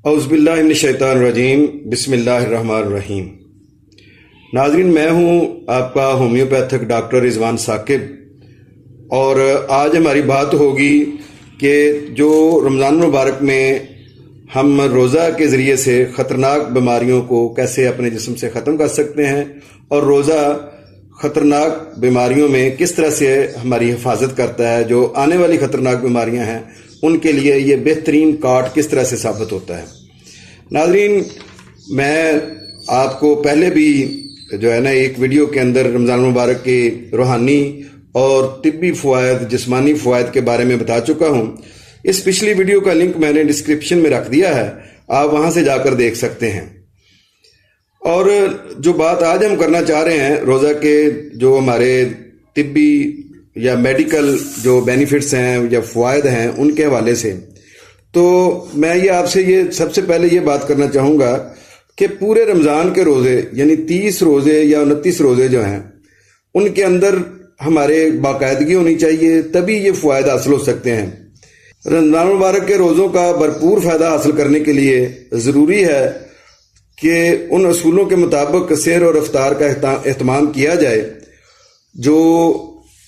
اعوذ باللہ من الشیطان الرجیم، بسم اللہ الرحمن الرحیم۔ ناظرین، میں ہوں آپ کا ہومیوپیتھک ڈاکٹر رضوان ثاقب، اور آج ہماری بات ہوگی کہ جو رمضان المبارک میں ہم روزہ کے ذریعے سے خطرناک بیماریوں کو کیسے اپنے جسم سے ختم کر سکتے ہیں، اور روزہ خطرناک بیماریوں میں کس طرح سے ہماری حفاظت کرتا ہے۔ جو آنے والی خطرناک بیماریاں ہیں ان کے لیے یہ بہترین کاٹ کس طرح سے ثابت ہوتا ہے۔ ناظرین، میں آپ کو پہلے بھی جو ہے نا ایک ویڈیو کے اندر رمضان المبارک کے روحانی اور طبی فوائد، جسمانی فوائد کے بارے میں بتا چکا ہوں۔ اس پچھلی ویڈیو کا لنک میں نے ڈسکرپشن میں رکھ دیا ہے، آپ وہاں سے جا کر دیکھ سکتے ہیں۔ اور جو بات آج ہم کرنا چاہ رہے ہیں روزہ کے جو ہمارے طبی یا میڈیکل جو بینیفٹس ہیں یا فوائد ہیں ان کے حوالے سے، تو میں یہ آپ سے سب سے پہلے یہ بات کرنا چاہوں گا کہ پورے رمضان کے روزے یعنی 30 روزے یا 29 روزے جو ہیں ان کے اندر ہمارے باقاعدگی ہونی چاہیے، تبھی یہ فوائد حاصل ہو سکتے ہیں۔ رمضان المبارک کے روزوں کا بھرپور فائدہ حاصل کرنے کے لیے ضروری ہے کہ ان اصولوں کے مطابق سحر اور افطار کا اہتمام کیا جائے جو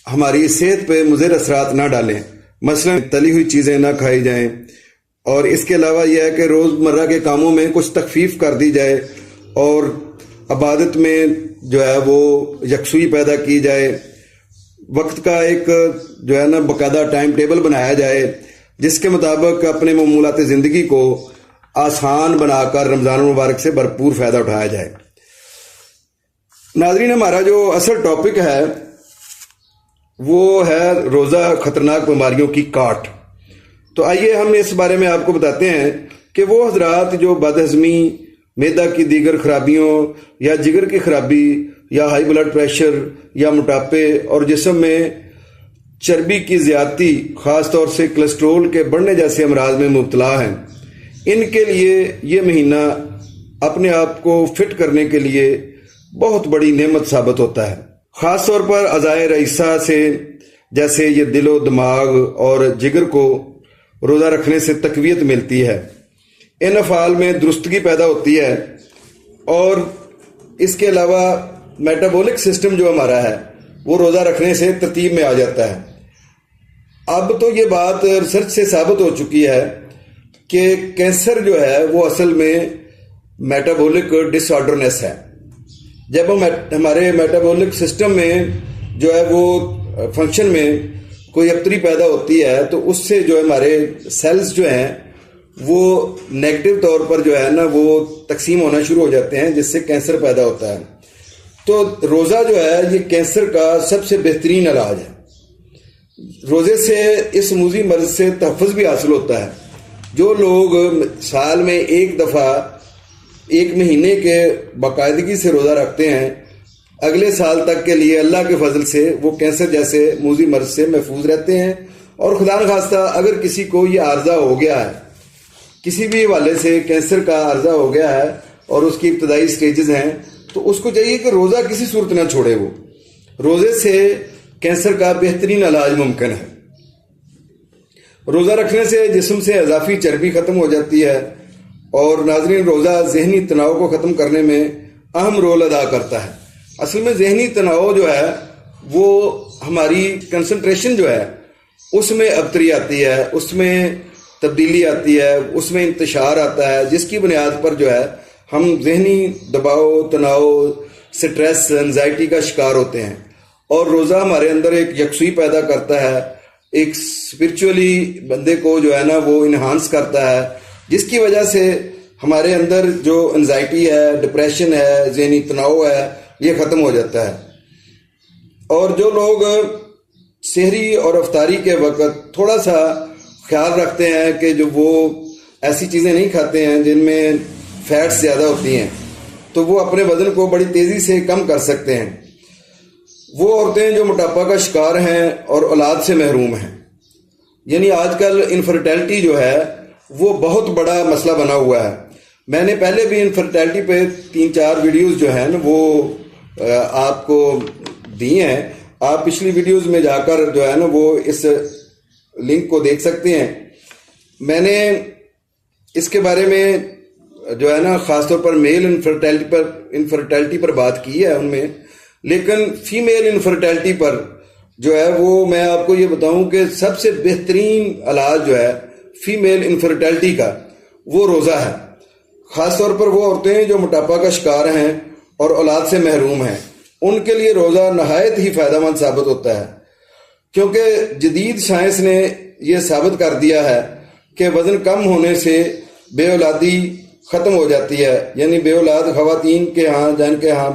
ہماری صحت پہ مضر اثرات نہ ڈالیں، مثلا تلی ہوئی چیزیں نہ کھائی جائیں، اور اس کے علاوہ یہ ہے کہ روزمرہ کے کاموں میں کچھ تخفیف کر دی جائے، اور عبادت میں جو ہے وہ یکسوئی پیدا کی جائے، وقت کا ایک جو ہے نا باقاعدہ ٹائم ٹیبل بنایا جائے جس کے مطابق اپنے معمولات زندگی کو آسان بنا کر رمضان المبارک سے بھرپور فائدہ اٹھایا جائے۔ ناظرین، ہمارا جو اصل ٹاپک ہے وہ ہے روزہ خطرناک بیماریوں کی کاٹ۔ تو آئیے ہم اس بارے میں آپ کو بتاتے ہیں کہ وہ حضرات جو بد ہضمی، معدہ کی دیگر خرابیوں یا جگر کی خرابی یا ہائی بلڈ پریشر یا موٹاپے اور جسم میں چربی کی زیادتی، خاص طور سے کولیسٹرول کے بڑھنے جیسے امراض میں مبتلا ہیں، ان کے لیے یہ مہینہ اپنے آپ کو فٹ کرنے کے لیے بہت بڑی نعمت ثابت ہوتا ہے۔ خاص طور پر اعضائے رئیسہ سے جیسے یہ دل و دماغ اور جگر کو روزہ رکھنے سے تقویت ملتی ہے، ان افعال میں درستگی پیدا ہوتی ہے، اور اس کے علاوہ میٹابولک سسٹم جو ہمارا ہے وہ روزہ رکھنے سے ترتیب میں آ جاتا ہے۔ اب تو یہ بات ریسرچ سے ثابت ہو چکی ہے کہ کینسر جو ہے وہ اصل میں میٹابولک ڈس آرڈرنیس ہے۔ جب ہمارے میٹابولک سسٹم میں جو ہے وہ فنکشن میں کوئی ابتری پیدا ہوتی ہے تو اس سے جو ہمارے سیلز جو ہیں وہ نیگیٹو طور پر جو ہے نا وہ تقسیم ہونا شروع ہو جاتے ہیں، جس سے کینسر پیدا ہوتا ہے۔ تو روزہ جو ہے یہ کینسر کا سب سے بہترین علاج ہے۔ روزے سے اس موذی مرض سے تحفظ بھی حاصل ہوتا ہے۔ جو لوگ سال میں ایک دفعہ ایک مہینے کے باقاعدگی سے روزہ رکھتے ہیں، اگلے سال تک کے لیے اللہ کے فضل سے وہ کینسر جیسے موذی مرض سے محفوظ رہتے ہیں۔ اور خدا نخواستہ اگر کسی کو یہ عارضہ ہو گیا ہے، کسی بھی حوالے سے کینسر کا عارضہ ہو گیا ہے اور اس کی ابتدائی سٹیجز ہیں، تو اس کو چاہیے کہ روزہ کسی صورت نہ چھوڑے۔ وہ روزے سے کینسر کا بہترین علاج ممکن ہے۔ روزہ رکھنے سے جسم سے اضافی چربی ختم ہو جاتی ہے، اور ناظرین روزہ ذہنی تناؤ کو ختم کرنے میں اہم رول ادا کرتا ہے۔ اصل میں ذہنی تناؤ جو ہے وہ ہماری کنسنٹریشن جو ہے اس میں ابتری آتی ہے، اس میں تبدیلی آتی ہے، اس میں انتشار آتا ہے، جس کی بنیاد پر جو ہے ہم ذہنی دباؤ، تناؤ، سٹریس، انزائٹی کا شکار ہوتے ہیں۔ اور روزہ ہمارے اندر ایک یکسوئی پیدا کرتا ہے، ایک اسپرچولی بندے کو جو ہے نا وہ انہانس کرتا ہے، جس کی وجہ سے ہمارے اندر جو انزائٹی ہے، ڈپریشن ہے، ذہنی تناؤ ہے، یہ ختم ہو جاتا ہے۔ اور جو لوگ سحری اور افطاری کے وقت تھوڑا سا خیال رکھتے ہیں کہ جو وہ ایسی چیزیں نہیں کھاتے ہیں جن میں فیٹس زیادہ ہوتی ہیں، تو وہ اپنے وزن کو بڑی تیزی سے کم کر سکتے ہیں۔ وہ عورتیں جو موٹاپا کا شکار ہیں اور اولاد سے محروم ہیں، یعنی آج کل انفرٹیلٹی جو ہے وہ بہت بڑا مسئلہ بنا ہوا ہے۔ میں نے پہلے بھی انفرٹیلٹی پہ 3-4 ویڈیوز جو ہیں وہ آپ کو دی ہیں، آپ پچھلی ویڈیوز میں جا کر جو ہے نا وہ اس لنک کو دیکھ سکتے ہیں۔ میں نے اس کے بارے میں جو ہے نا خاص طور پر میل انفرٹیلٹی پر بات کی ہے ان میں، لیکن فیمیل انفرٹیلٹی پر جو ہے وہ میں آپ کو یہ بتاؤں کہ سب سے بہترین علاج جو ہے فیمیل انفرٹیلٹی کا وہ روزہ ہے. خاص طور پر وہ عورتیں جو موٹاپا کا شکار ہیں اور اولاد سے محروم ہیں، ان کے لیے روزہ نہایت ہی فائدہ مند ثابت ہوتا ہے، کیونکہ جدید سائنس نے یہ ثابت کر دیا ہے کہ وزن کم ہونے سے بے اولادی ختم ہو جاتی ہے. یعنی بے اولاد خواتین کے ہاں جن کے ہاں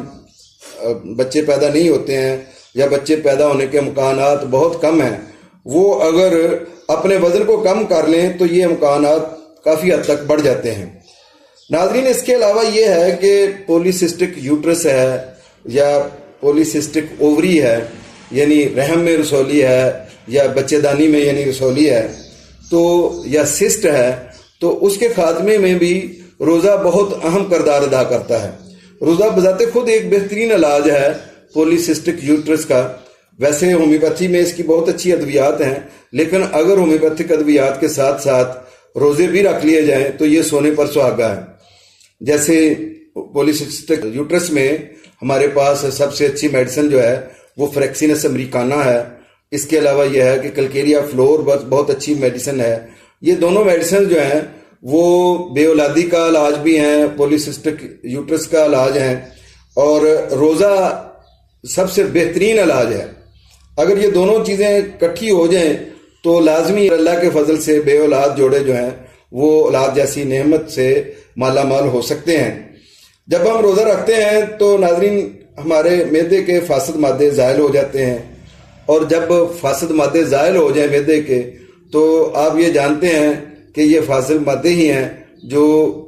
بچے پیدا نہیں ہوتے ہیں یا بچے پیدا ہونے کے امکانات بہت کم ہیں، وہ اگر اپنے وزن کو کم کر لیں تو یہ امکانات کافی حد تک بڑھ جاتے ہیں. ناظرین، اس کے علاوہ یہ ہے کہ پولیسسٹک یوٹرس ہے یا پولیسسٹک اووری ہے، یعنی رحم میں رسولی ہے یا بچے دانی میں یعنی رسولی ہے تو یا سسٹ ہے، تو اس کے خاتمے میں بھی روزہ بہت اہم کردار ادا کرتا ہے. روزہ بذات خود ایک بہترین علاج ہے پولیسسٹک یوٹرس کا. ویسے ہومیوپیتھی میں اس کی بہت اچھی ادویات ہیں، لیکن اگر ہومیوپیتھک ادویات کے ساتھ ساتھ روزے بھی رکھ لیے جائیں تو یہ سونے پر سہاگا ہے. جیسے پولیسسٹک یوٹرس میں ہمارے پاس سب سے اچھی میڈیسن جو ہے وہ فریکسینس امریکانہ ہے. اس کے علاوہ یہ ہے کہ کلکیریا فلور بہت اچھی میڈیسن ہے. یہ دونوں میڈیسن جو ہیں وہ بے اولادی کا علاج بھی ہیں، پولیسسٹک یوٹرس کا علاج ہیں، اور روزہ سب سے بہترین علاج ہے. اگر یہ دونوں چیزیں اکٹھی ہو جائیں تو لازمی اللہ کے فضل سے بے اولاد جوڑے جو ہیں وہ اولاد جیسی نعمت سے مالا مال ہو سکتے ہیں. جب ہم روزہ رکھتے ہیں تو ناظرین ہمارے معدے کے فاسد مادے زائل ہو جاتے ہیں، اور جب فاسد مادے زائل ہو جائیں معدے کے تو آپ یہ جانتے ہیں کہ یہ فاسد مادے ہی ہیں جو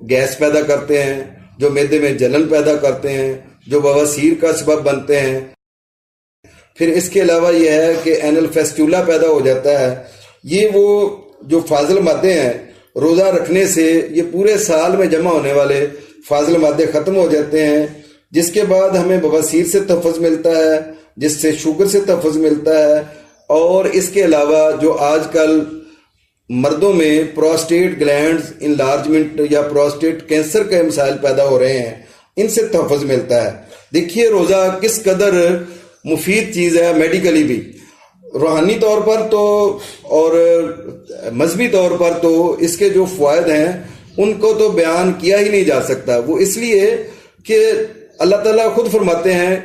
گیس پیدا کرتے ہیں، جو معدے میں جلن پیدا کرتے ہیں، جو بواسیر کا سبب بنتے ہیں. پھر اس کے علاوہ یہ ہے کہ اینل فیسٹولا پیدا ہو جاتا ہے. یہ وہ جو فاضل مادے ہیں روزہ رکھنے سے یہ پورے سال میں جمع ہونے والے فاضل مادے ختم ہو جاتے ہیں، جس کے بعد ہمیں بواسیر سے تحفظ ملتا ہے، جس سے شوگر سے تحفظ ملتا ہے. اور اس کے علاوہ جو آج کل مردوں میں پروسٹیٹ گلینڈز انلارجمنٹ یا پروسٹیٹ کینسر کے مسائل پیدا ہو رہے ہیں، ان سے تحفظ ملتا ہے. دیکھیے روزہ کس قدر مفید چیز ہے، میڈیکلی بھی، روحانی طور پر تو اور مذہبی طور پر تو اس کے جو فوائد ہیں ان کو تو بیان کیا ہی نہیں جا سکتا. وہ اس لیے کہ اللہ تعالیٰ خود فرماتے ہیں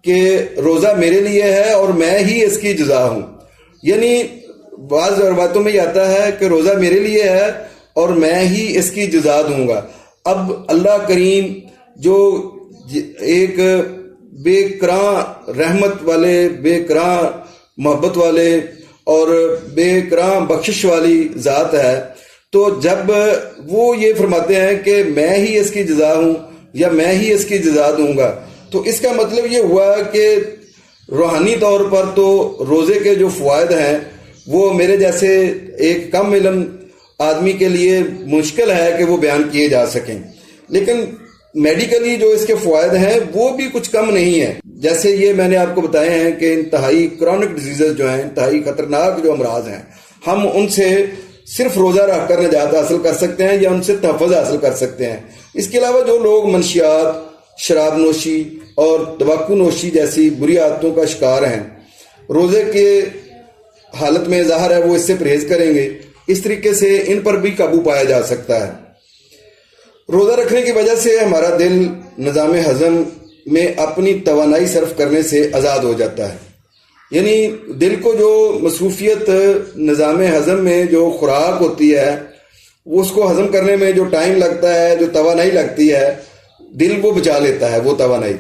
کہ روزہ میرے لیے ہے اور میں ہی اس کی جزا ہوں. یعنی بعض روایتوں میں یہ آتا ہے کہ روزہ میرے لیے ہے اور میں ہی اس کی جزا دوں گا. اب اللہ کریم جو ایک بے کراں رحمت والے، بے کراں محبت والے اور بے کراں بخشش والی ذات ہے، تو جب وہ یہ فرماتے ہیں کہ میں ہی اس کی جزا ہوں یا میں ہی اس کی جزا دوں گا، تو اس کا مطلب یہ ہوا کہ روحانی طور پر تو روزے کے جو فوائد ہیں وہ میرے جیسے ایک کم علم آدمی کے لیے مشکل ہے کہ وہ بیان کیے جا سکیں. لیکن میڈیکلی جو اس کے فوائد ہیں وہ بھی کچھ کم نہیں ہیں. جیسے یہ میں نے آپ کو بتائے ہیں کہ انتہائی کرونک ڈیزیزز جو ہیں، انتہائی خطرناک جو امراض ہیں، ہم ان سے صرف روزہ رکھ کر نجات حاصل کر سکتے ہیں یا ان سے تحفظ حاصل کر سکتے ہیں. اس کے علاوہ جو لوگ منشیات، شراب نوشی اور تمباکو نوشی جیسی بری عادتوں کا شکار ہیں، روزے کے حالت میں ظاہر ہے وہ اس سے پرہیز کریں گے. اس طریقے سے ان پر بھی قابو پایا جا سکتا ہے. روزہ رکھنے کی وجہ سے ہمارا دل نظام ہضم میں اپنی توانائی صرف کرنے سے آزاد ہو جاتا ہے. یعنی دل کو جو مصروفیت نظام ہضم میں جو خوراک ہوتی ہے، وہ اس کو ہضم کرنے میں جو ٹائم لگتا ہے، جو توانائی لگتی ہے، دل وہ بچا لیتا ہے وہ توانائی،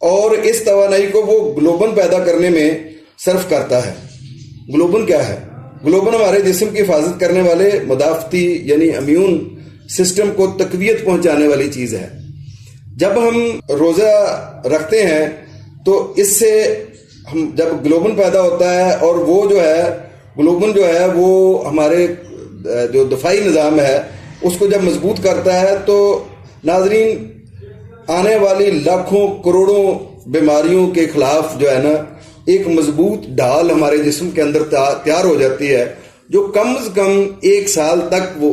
اور اس توانائی کو وہ گلوبن پیدا کرنے میں صرف کرتا ہے. گلوبن کیا ہے؟ گلوبن ہمارے جسم کی حفاظت کرنے والے مدافعتی یعنی امیون سسٹم کو تقویت پہنچانے والی چیز ہے. جب ہم روزہ رکھتے ہیں تو اس سے ہم جب گلوبن پیدا ہوتا ہے، اور وہ جو ہے گلوبن جو ہے وہ ہمارے جو دفاعی نظام ہے اس کو جب مضبوط کرتا ہے، تو ناظرین آنے والی لاکھوں کروڑوں بیماریوں کے خلاف جو ہے نا ایک مضبوط ڈھال ہمارے جسم کے اندر تیار ہو جاتی ہے، جو کم از کم 1 سال تک وہ